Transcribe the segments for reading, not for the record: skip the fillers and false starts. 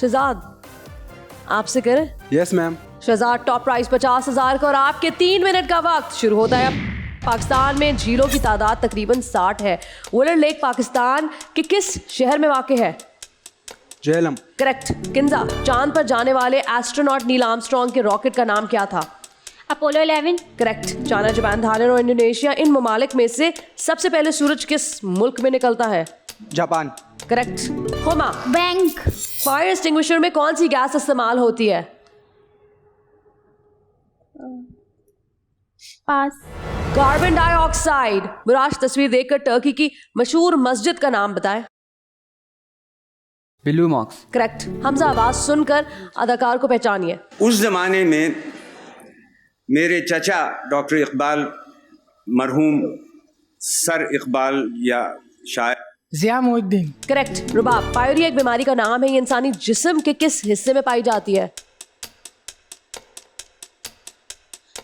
शहजाद आपसे करें? Yes ma'am. Shahzad top price 50,000 का और आपके 3 मिनट का वक्त शुरू होता है। पाकिस्तान में झीलों की तादाद तकरीबन 60 है। वुलर लेक पाकिस्तान के किस शहर में वाक़ है? झेलम। करेक्ट। किंजा चांद पर जाने वाले एस्ट्रोनॉट नील आर्मस्ट्रॉन्ग के रॉकेट का नाम क्या था? Apollo 11। Correct. China, Japan, Thailand और इंडोनेशिया इन ममालिक में से सबसे पहले सूरज किस मुल्क में निकलता है? Japan. Correct. Huma bank. Fire extinguisher में कौन सी गैस इस्तेमाल होती है? पास। Carbon dioxide. मुराश तस्वीर देखकर टर्की की मशहूर मस्जिद का नाम बताएं। ब्लू मॉक्स। करेक्ट। हमजा आवाज सुनकर अदाकार को पहचानिए। उस जमाने में मेरे चचा डॉक्टर इकबाल, मरहूम सर इकबाल या शायद ज़िया मोहिद्दीन। करेक्ट। रुबाब पायरिया एक बीमारी का नाम है। ये इंसानी जिस्म के किस हिस्से में पाई जाती है?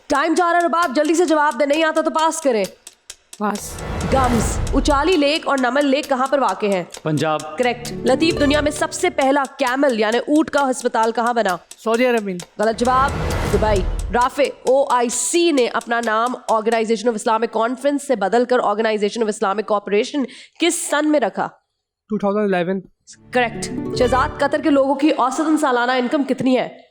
टाइम जा रहा है रुबाब, जल्दी से जवाब दे, नहीं आता तो पास करें। पास। गम्स। उचाली लेक और नमन लेक कहाँ पर वाक़ है? पंजाब। करेक्ट। लतीफ दुनिया में सबसे पहला कैमल यानी ऊंट का अस्पताल कहाँ बना? सऊदी अरब। गलत जवाब, दुबई। राफे OIC ने अपना नाम ऑर्गेनाइजेशन ऑफ इस्लामिक कॉन्फ्रेंस से बदलकर ऑर्गेनाइजेशन ऑफ इस्लामिक कॉर्पोरेशन किस सन में रखा? 2011। करेक्ट। शहजाद कतर के लोगों की औसतन सालाना इनकम कितनी है?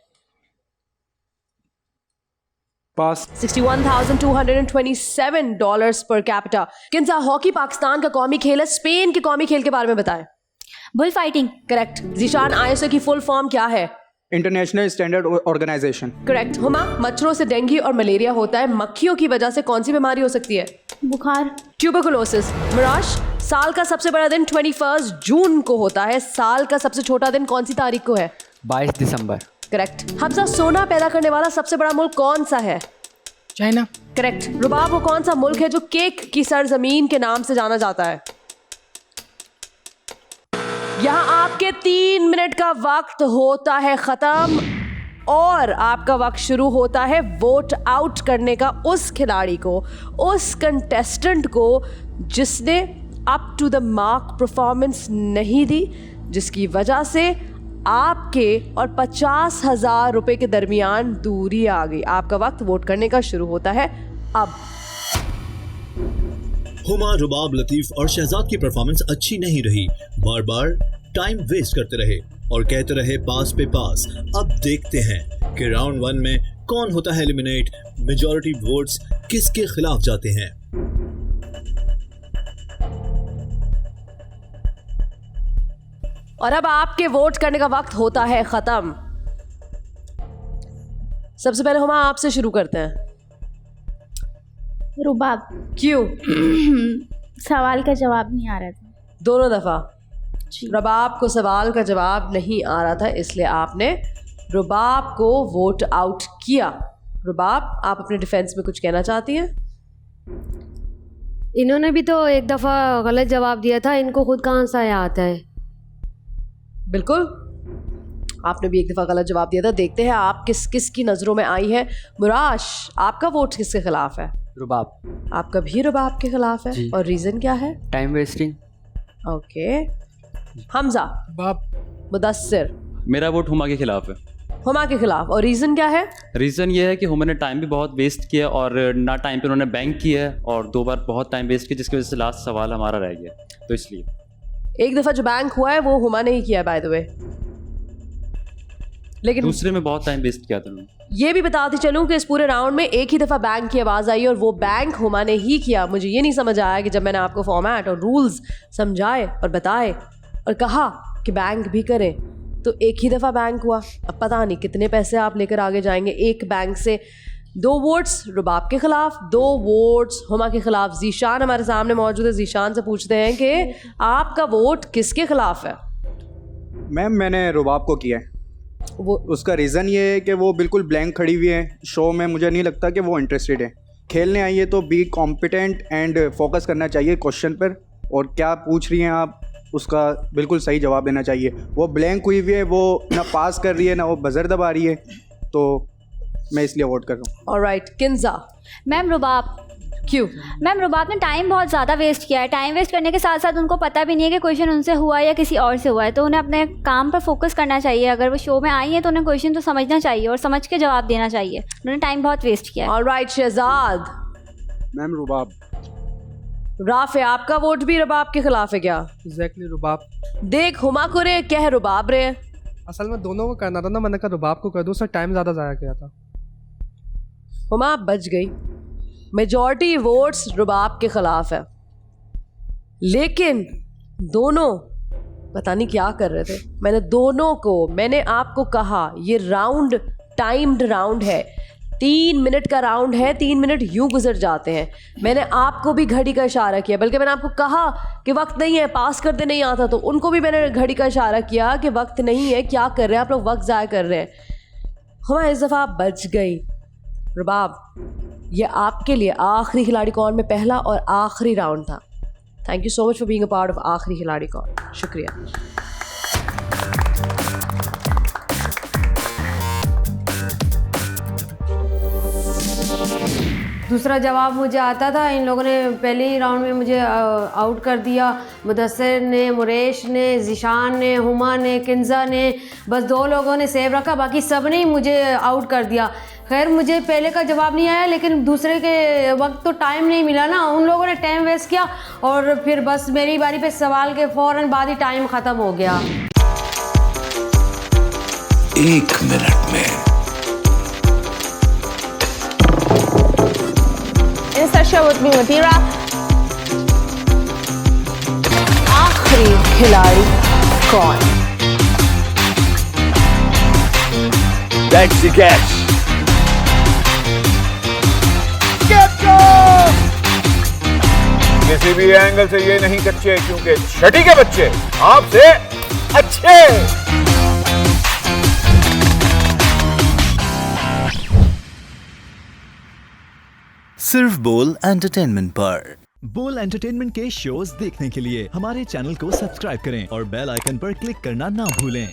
पास। $61,227 per capita. Kinza hockey Pakistan का कौमी खेल है। स्पेन के कौमी खेल के बारे में बताएं। Bull fighting. Correct. Zeeshan ISO की फुल फॉर्म क्या है? International standard organization. Correct. Huma मच्छरों से डेंगू और मलेरिया होता है। मक्खियों की वजह से कौन सी बीमारी हो सकती है? बुखार। ट्यूबरकुलोसिस। मिराश साल का सबसे बड़ा दिन 21 जून को होता है। साल का सबसे छोटा दिन कौन सी तारीख को है? 22 दिसंबर। करेक्ट। हमजा सोना पैदा करने वाला सबसे बड़ा मुल्क कौन सा है? चाइना। करेक्ट। रुबाब वो कौन सा मुल्क है जो केक की सरजमीन के नाम से जाना जाता है? यहाँ आपके 3 मिनट का वक्त होता है खत्म और आपका वक्त शुरू होता है वोट आउट करने का उस खिलाड़ी को, उस कंटेस्टेंट को जिसने up to the mark performance नहीं दी, जिसकी वजह से आपके और 50,000 रुपए के दरमियान दूरी आ गई। आपका वक्त वोट करने का शुरू होता है अब। हुमा, रुबाब, लतीफ और शहजाद की परफॉर्मेंस अच्छी नहीं रही। बार बार टाइम वेस्ट करते रहे और कहते रहे पास पे पास। अब देखते हैं कि राउंड 1 में कौन होता है एलिमिनेट, मेजॉरिटी वोट्स किसके खिलाफ जाते हैं। और अब आपके वोट करने का वक्त होता है खत्म। सबसे पहले हुमा आपसे शुरू करते हैं। रुबाब। क्यों? सवाल का जवाब नहीं आ रहा था। दोनों दफा रुबाब को सवाल का जवाब नहीं आ रहा था, इसलिए आपने रुबाब को वोट आउट किया। रुबाब आप अपने डिफेंस में कुछ कहना चाहती हैं? इन्होंने भी तो एक दफ़ा गलत जवाब दिया था, इनको खुद कहाँ से आता है? बिल्कुल, आपने भी एक दफ़ा गलत जवाब दिया था। देखते हैं आप किस की नज़रों में आई है। मुराश आपका वोट किसके खिलाफ है? रुबाब। आपका भी रुबाब के खिलाफ है और रीज़न क्या है? Time wasting. ओके। हमजा। बाप। मुदस्सिर। मेरा वोट हुमा के खिलाफ है। हुमा के खिलाफ, और रीज़न क्या है? रीज़न ये है कि हुमा ने टाइम भी बहुत वेस्ट किया और ना टाइम पे उन्होंने बैंक किया है और 2 बार बहुत टाइम वेस्ट किया, जिसकी वजह से लास्ट सवाल हमारा रह गया, तो इसलिए। एक दफ़ा जो बैंक हुआ है वो हुमा ने ही किया बाय द वे, लेकिन दूसरे में बहुत टाइम वेस्ट किया था उन्होंने। ये भी बताती चलूं कि इस पूरे राउंड में एक ही दफ़ा बैंक की आवाज़ आई और वो बैंक हुमा ने ही किया। मुझे ये नहीं समझ आया कि जब मैंने आपको फॉर्मेट और रूल्स समझाए और बताए और कहा कि बैंक भी करें तो एक ही दफ़ा बैंक हुआ। अब पता नहीं कितने पैसे आप लेकर आगे जाएंगे। एक बैंक से 2 वोट्स रुबाब के खिलाफ, 2 वोट्स हुमा के खिलाफ। जीशान हमारे सामने मौजूद है। जीशान से पूछते हैं कि आपका वोट किसके खिलाफ है? मैम मैंने रुबाब को किया है। वो उसका रीज़न ये है कि वो बिल्कुल ब्लैंक खड़ी हुई है शो में। मुझे नहीं लगता कि वो इंटरेस्टेड है। खेलने आई है तो बी कॉम्पिटेंट एंड फोकस करना चाहिए क्वेश्चन पर, और क्या पूछ रही हैं आप उसका बिल्कुल सही जवाब देना चाहिए। वो ब्लैंक हुई हुई है, वो ना पास कर रही है ना वो बजर दबा रही है, तो मैं इसलिए वोट कर रहा हूँ। ऑलराइट। किंजा। मैम रुबाब। क्यों? मैम रुबाब ने टाइम बहुत ज़्यादा वेस्ट किया है। टाइम वेस्ट करने के साथ साथ उनको पता भी नहीं है कि क्वेश्चन उनसे हुआ है या किसी और से हुआ है, तो उन्हें अपने काम पर फोकस करना चाहिए। अगर वो शो में आई हैं तो उन्हें क्वेश्चन तो समझना चाहिए और समझ के जवाब देना चाहिए। उन्होंने टाइम बहुत वेस्ट किया है। ऑलराइट शहजाद। मैम रुबाब। राफे, आपका वोट भी रुबाब के खिलाफ है क्या? एग्जैक्टली रुबाब। देख हुमा को रे कह रुबाब रे। असल में दोनों को करना था ना, मैंने कहा रुबाब को कर दो, उससे टाइम ज़्यादा ज़ाया किया था। हुमा आप बच गई। मेजॉरिटी वोट्स रुबाब के खिलाफ है, लेकिन दोनों पता नहीं क्या कर रहे थे। मैंने आपको कहा ये राउंड टाइम्ड राउंड है, 3 मिनट का राउंड है, 3 मिनट यूं गुजर जाते हैं। मैंने आपको भी घड़ी का इशारा किया, बल्कि मैंने आपको कहा कि वक्त नहीं है, पास करते नहीं आता, तो उनको भी मैंने घड़ी का इशारा किया कि वक्त नहीं है, क्या कर रहे हैं आप लोग, वक्त ज़ाया कर रहे हैं। हमारे इस दफ़ा आप बच गई। रुबाब, ये आपके लिए आखिरी खिलाड़ी कौन में पहला और आखिरी राउंड था। Thank you so much for being a part of आखिरी खिलाड़ी कौन। शुक्रिया। दूसरा जवाब मुझे आता था, इन लोगों ने पहले ही राउंड में मुझे आउट कर दिया। मुदस्सिर ने, मुरेश ने, ज़िशान ने, हुमा ने, किंजा ने, बस 2 लोगों ने सेव रखा, बाकी सब ने ही मुझे आउट कर दिया। खैर मुझे पहले का जवाब नहीं आया, लेकिन दूसरे के वक्त तो टाइम नहीं मिला ना, उन लोगों ने टाइम वेस्ट किया और फिर बस मेरी बारी पे सवाल के फ़ौरन बाद ही टाइम ख़त्म हो गया। 1 मिनट में आखिरी खिलाड़ी कौन? That's the catch. किसी भी एंगल से ये नहीं कच्चे, क्योंकि छठी के बच्चे आपसे अच्छे। सिर्फ बोल एंटरटेनमेंट पर। बोल एंटरटेनमेंट के शोज देखने के लिए हमारे चैनल को सब्सक्राइब करें और बेल आइकन पर क्लिक करना ना भूलें।